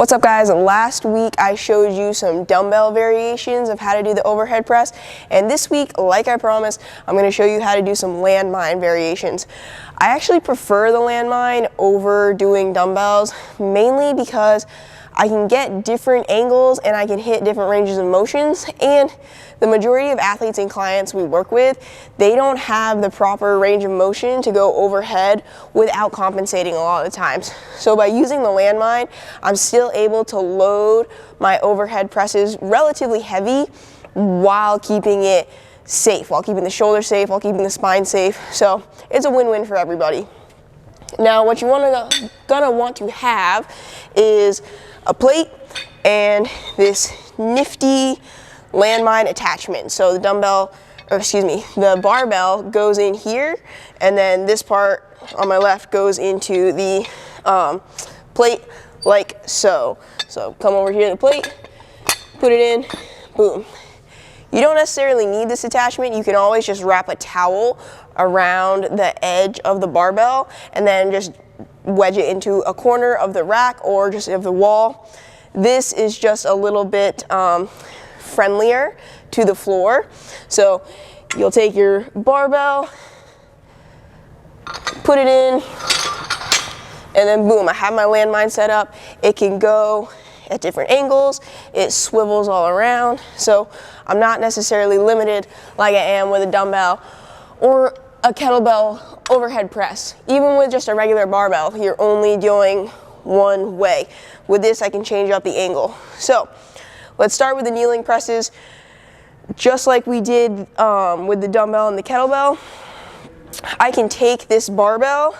What's up, guys? Last week I showed you some dumbbell variations of how to do the overhead press, and this week, like I promised, I'm going to show you how to do some landmine variations. I actually prefer the landmine over doing dumbbells, mainly because I can get different angles and I can hit different ranges of motions, and the majority of athletes and clients we work with, they don't have the proper range of motion to go overhead without compensating a lot of the times. So by using the landmine, I'm still able to load my overhead presses relatively heavy while keeping it safe, while keeping the shoulder safe, while keeping the spine safe. So it's a win-win for everybody. Now what you're gonna want to have is a plate and this nifty landmine attachment. So the the barbell goes in here, and then this part on my left goes into the plate like so. So come over here to the plate, put it in, boom. You don't necessarily need this attachment. You can always just wrap a towel around the edge of the barbell and then just wedge it into a corner of the rack or just of the wall. This is just a little bit friendlier to the floor. So you'll take your barbell, put it in, and then boom, I have my landmine set up. It can go at different angles, it swivels all around, so I'm not necessarily limited like I am with a dumbbell or a kettlebell overhead press. Even with just a regular barbell, you're only doing one way. With this, I can change up the angle. So let's start with the kneeling presses. Just like we did with the dumbbell and the kettlebell, I can take this barbell,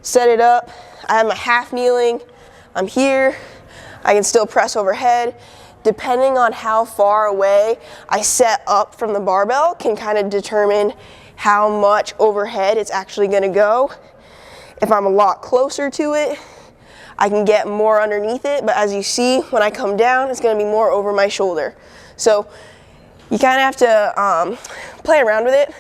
set it up. I have my half kneeling, I'm here. I can still press overhead. Depending on how far away I set up from the barbell can kind of determine how much overhead it's actually gonna go. If I'm a lot closer to it, I can get more underneath it, but as you see, when I come down, it's gonna be more over my shoulder. So you kind of have to play around with it.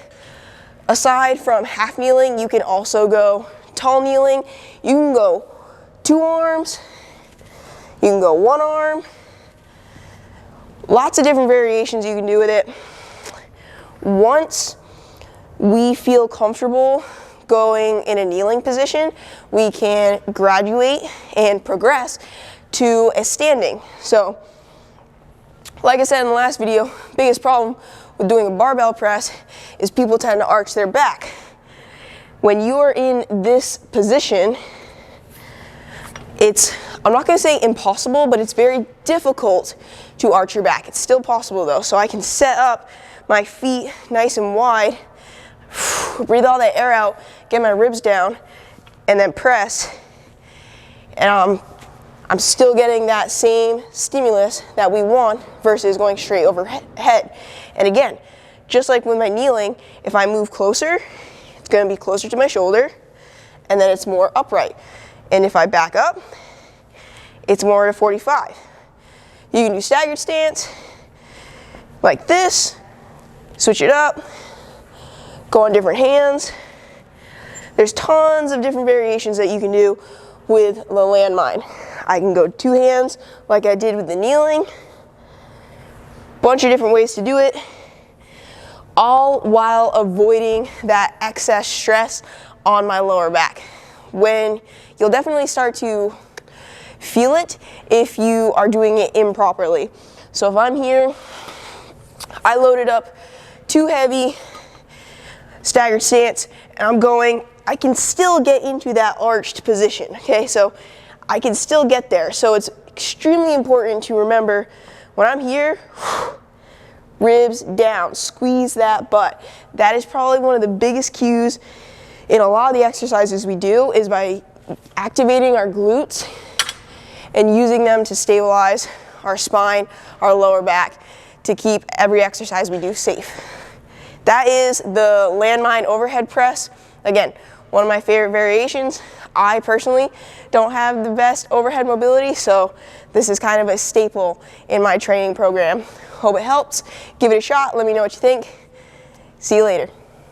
Aside from half kneeling, you can also go tall kneeling. You can go 2 arms, you can go 1 arm. Lots of different variations you can do with it. Once we feel comfortable going in a kneeling position, we can graduate and progress to a standing. So, like I said in the last video, biggest problem with doing a barbell press is people tend to arch their back. When you're in this position, I'm not gonna say impossible, but it's very difficult to arch your back. It's still possible though. So I can set up my feet nice and wide, breathe all that air out, get my ribs down, and then press. And I'm still getting that same stimulus that we want versus going straight overhead. And again, just like with my kneeling, if I move closer, it's gonna be closer to my shoulder, and then it's more upright. And if I back up, it's more at a 45. You can do staggered stance, like this, switch it up, go on different hands. There's tons of different variations that you can do with the landmine. I can go 2 hands like I did with the kneeling. Bunch of different ways to do it, all while avoiding that excess stress on my lower back. When you'll definitely start to feel it if you are doing it improperly. So if I'm here, I loaded up too heavy, staggered stance, and I'm going, I can still get into that arched position, okay? So I can still get there. So it's extremely important to remember when I'm here, ribs down, squeeze that butt. That is probably one of the biggest cues in a lot of the exercises we do, is by activating our glutes and using them to stabilize our spine, our lower back, to keep every exercise we do safe. That is the landmine overhead press. Again, one of my favorite variations. I personally don't have the best overhead mobility, so this is kind of a staple in my training program. Hope it helps. Give it a shot. Let me know what you think. See you later.